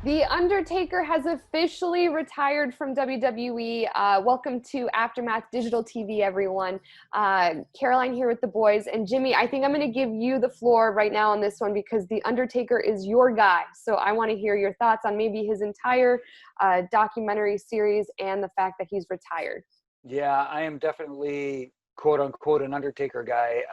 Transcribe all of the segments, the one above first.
The Undertaker has officially retired from WWE. Welcome to Aftermath Digital TV, everyone. Caroline here with the boys. And Jimmy, I think I'm going to give you the floor right now on this one because The Undertaker is your guy. So I want to hear your thoughts on maybe his entire documentary series and the fact that he's retired. Yeah, I am definitely quote unquote an Undertaker guy.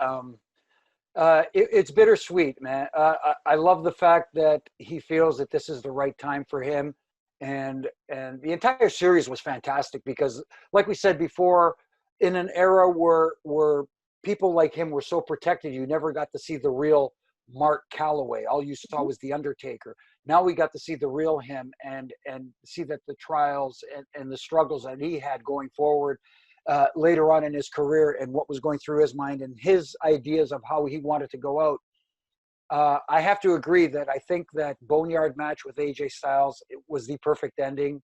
It's bittersweet, man. I love the fact that he feels that this is the right time for him, and the entire series was fantastic because, like we said before, in an era where people like him were so protected, you never got to see the real Mark Calloway. All you saw was the Undertaker. Now we got to see the real him and see that the trials and the struggles that he had going forward later on in his career and what was going through his mind and his ideas of how he wanted to go out. I have to agree that I think that Boneyard match with AJ Styles, it was the perfect ending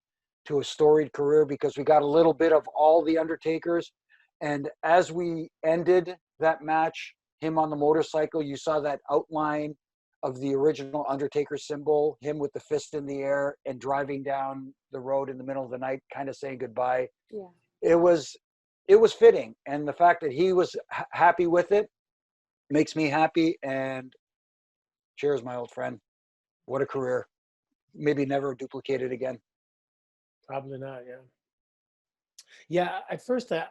to a storied career because we got a little bit of all the Undertakers. And as we ended that match, him on the motorcycle, you saw that outline of the original Undertaker symbol, him with the fist in the air and driving down the road in the middle of the night, kind of saying goodbye. Yeah. It was fitting, and the fact that he was happy with it makes me happy. And cheers, my old friend. What a career. Maybe never duplicated again. Probably not. Yeah. Yeah. At first, I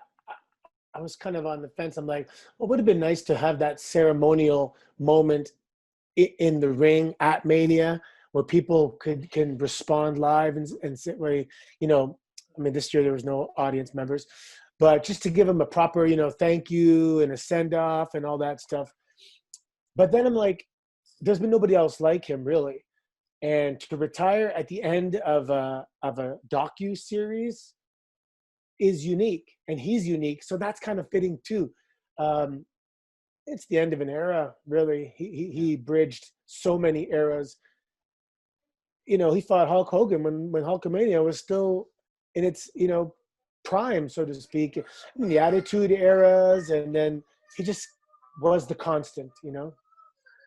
was kind of on the fence. I'm like, well, it would have been nice to have that ceremonial moment in the ring at Mania where people can respond live and sit where, I mean, this year there was no audience members, but just to give him a proper, thank you and a send off and all that stuff. But then I'm like, there's been nobody else like him really. And to retire at the end of a docu series is unique, and he's unique. So that's kind of fitting too. It's the end of an era, really. He bridged so many eras. He fought Hulk Hogan when Hulkamania was still in its, prime, so to speak, in the Attitude eras, and then he just was the constant, So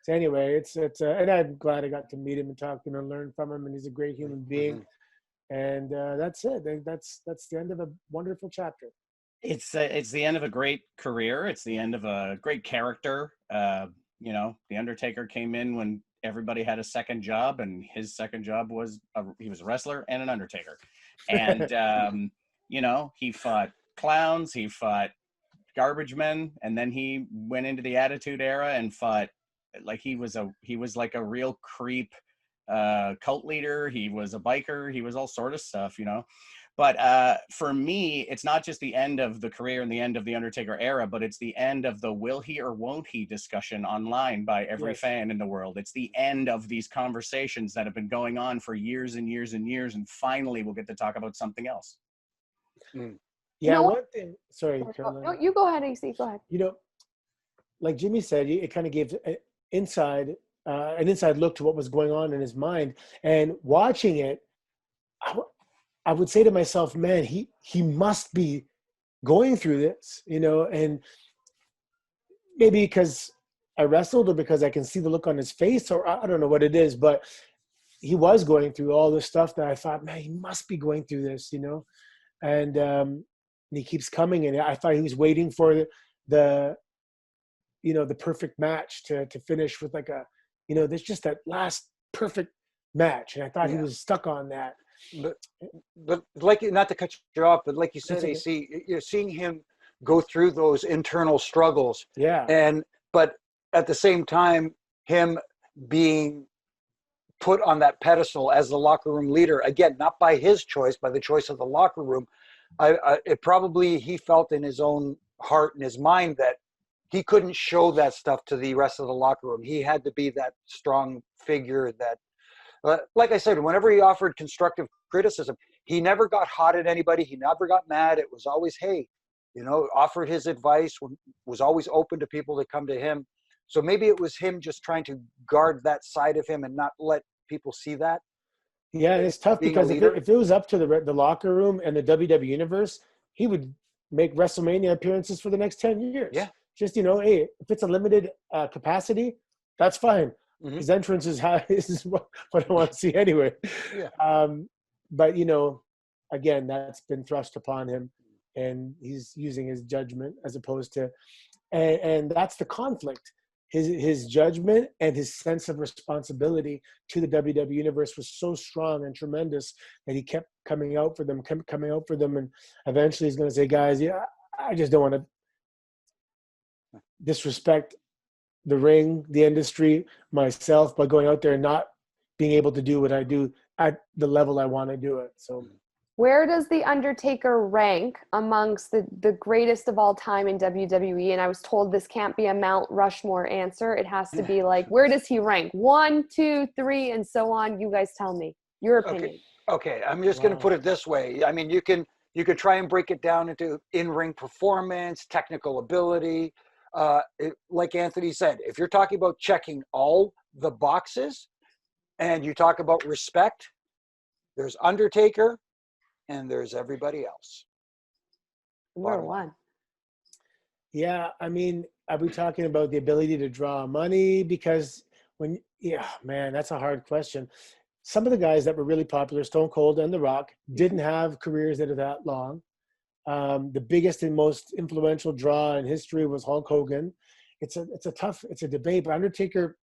anyway, it's and I'm glad I got to meet him and talk to him and learn from him, and he's a great human being. And that's it. That's the end of a wonderful chapter. It's the end of a great career. It's the end of a great character. The Undertaker came in when everybody had a second job, and his second job was he was a wrestler and an Undertaker. And he fought clowns, he fought garbage men, and then he went into the Attitude Era and fought like he was like a real creep cult leader. He was a biker. He was all sort of stuff, But for me, it's not just the end of the career and the end of the Undertaker era, but it's the end of the will he or won't he discussion online by every fan in the world. It's the end of these conversations that have been going on for years and years and years, and finally we'll get to talk about something else. Yeah, one thing. Sorry, Caroline. No, you go ahead, AC. Go ahead. Like Jimmy said, it kind of gave an inside look to what was going on in his mind. And watching it, I would say to myself, man, he must be going through this, and maybe because I wrestled or because I can see the look on his face, or I don't know what it is, but he was going through all this stuff that I thought, man, he must be going through this, and he keeps coming, and I thought he was waiting for the perfect match to finish with like there's just that last perfect match, and I thought he was stuck on that. But like, not to cut you off, but like you said, AC, you're seeing him go through those internal struggles. Yeah. But at the same time, him being put on that pedestal as the locker room leader, again, not by his choice, by the choice of the locker room. He felt in his own heart and his mind that he couldn't show that stuff to the rest of the locker room. He had to be that strong figure that, like I said, whenever he offered constructive criticism, he never got hot at anybody. He never got mad. It was always, hey, offered his advice, was always open to people to come to him. So maybe it was him just trying to guard that side of him and not let people see that. Yeah, and it's tough because if it was up to the locker room and the WWE universe, he would make WrestleMania appearances for the next 10 years. Yeah. Just, hey, if it's a limited capacity, that's fine. His entrance is what I want to see anyway. Yeah. But again, that's been thrust upon him, and he's using his judgment as opposed to, and that's the conflict. His judgment and his sense of responsibility to the WWE universe was so strong and tremendous that he kept coming out for them, and eventually he's going to say, guys, I just don't want to disrespect the ring, the industry, myself, by going out there and not being able to do what I do at the level I want to do it. So where does the Undertaker rank amongst the greatest of all time in WWE? And I was told this can't be a Mount Rushmore answer. It has to be like, where does he rank? 1, 2, 3, and so on. You guys tell me your opinion. Okay. I'm just going to put it this way. I mean, you could try and break it down into in-ring performance, technical ability. Like Anthony said, if you're talking about checking all the boxes and you talk about respect, there's Undertaker and there's everybody else. Number one. Yeah, I mean, are we talking about the ability to draw money? Because that's a hard question. Some of the guys that were really popular, Stone Cold and The Rock, didn't have careers that are that long. The biggest and most influential draw in history was Hulk Hogan. It's a debate, but Undertaker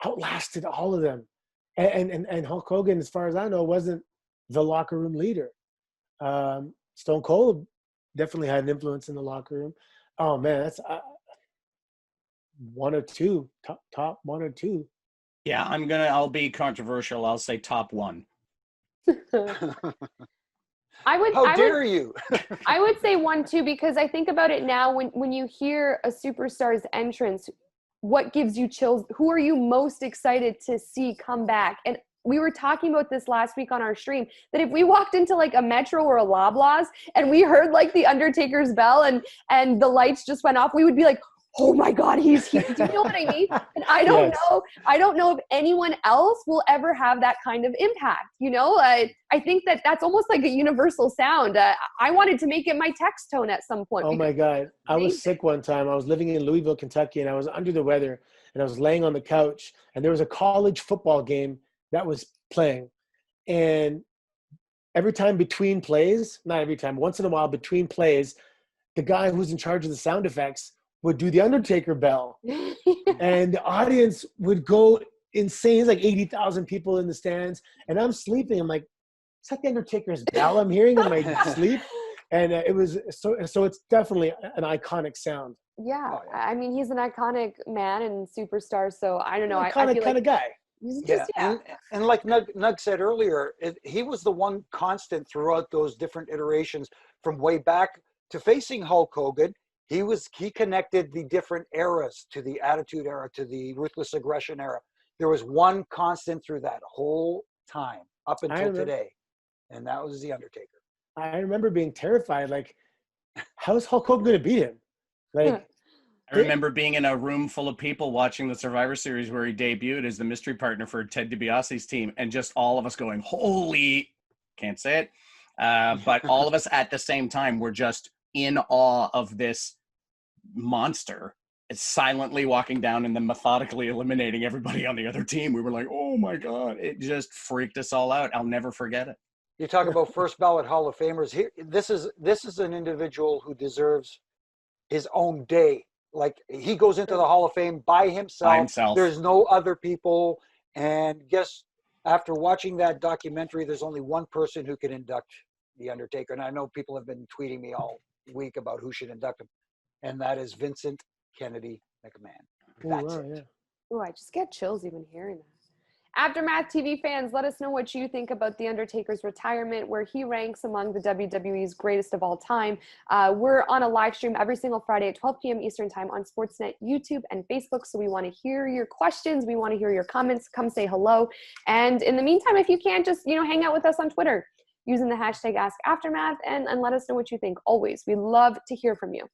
outlasted all of them. And Hulk Hogan, as far as I know, wasn't the locker room leader. Stone Cold definitely had an influence in the locker room. Oh man, that's one or two, top one or two. Yeah, I'll be controversial. I'll say top one. How dare you? I would say 1, 2, because I think about it now when you hear a SuperStars entrance, what gives you chills? Who are you most excited to see come back? And we were talking about this last week on our stream, that if we walked into like a Metro or a Loblaws and we heard like the Undertaker's bell and the lights just went off, we would be like, oh my God, he's here. Do you know what I mean? And I don't know if anyone else will ever have that kind of impact. I think that's almost like a universal sound. I wanted to make it my text tone at some point. Oh my God. I was sick one time. I was living in Louisville, Kentucky, and I was under the weather, and I was laying on the couch, and there was a college football game that was playing. And every time between plays, not every time, once in a while between plays, the guy who's in charge of the sound effects would do the Undertaker bell. And the audience would go insane. It's like 80,000 people in the stands. And I'm sleeping. I'm like, is that the Undertaker's bell I'm hearing in my sleep? And it was so it's definitely an iconic sound. Yeah. Oh, yeah. I mean, he's an iconic man and superstar. So I don't know. Iconic kind of guy. And like Nug said earlier, he was the one constant throughout those different iterations from way back to facing Hulk Hogan. He connected the different eras to the Attitude Era, to the Ruthless Aggression Era. There was one constant through that whole time up until today, and that was the Undertaker. I remember being terrified. Like, how is Hulk Hogan going to beat him? Like. I remember being in a room full of people watching the Survivor Series where he debuted as the mystery partner for Ted DiBiase's team, and just all of us going, holy, can't say it, but all of us at the same time were just in awe of this monster. It's silently walking down and then methodically eliminating everybody on the other team. We were like, oh my God, it just freaked us all out. I'll never forget it. You talk about first ballot Hall of Famers. Here, this is an individual who deserves his own day. Like, he goes into the Hall of Fame by himself. There's no other people. And guess, after watching that documentary, there's only one person who can induct the Undertaker. And I know people have been tweeting me all week about who should induct him. And that is Vincent Kennedy McMahon. That's it. Yeah. Oh, I just get chills even hearing that. Aftermath TV fans, let us know what you think about The Undertaker's retirement, where he ranks among the WWE's greatest of all time. We're on a live stream every single Friday at 12 p.m. Eastern Time on Sportsnet, YouTube, and Facebook. So we want to hear your questions. We want to hear your comments. Come say hello. And in the meantime, if you can, just hang out with us on Twitter using the hashtag AskAftermath and let us know what you think. Always. We love to hear from you.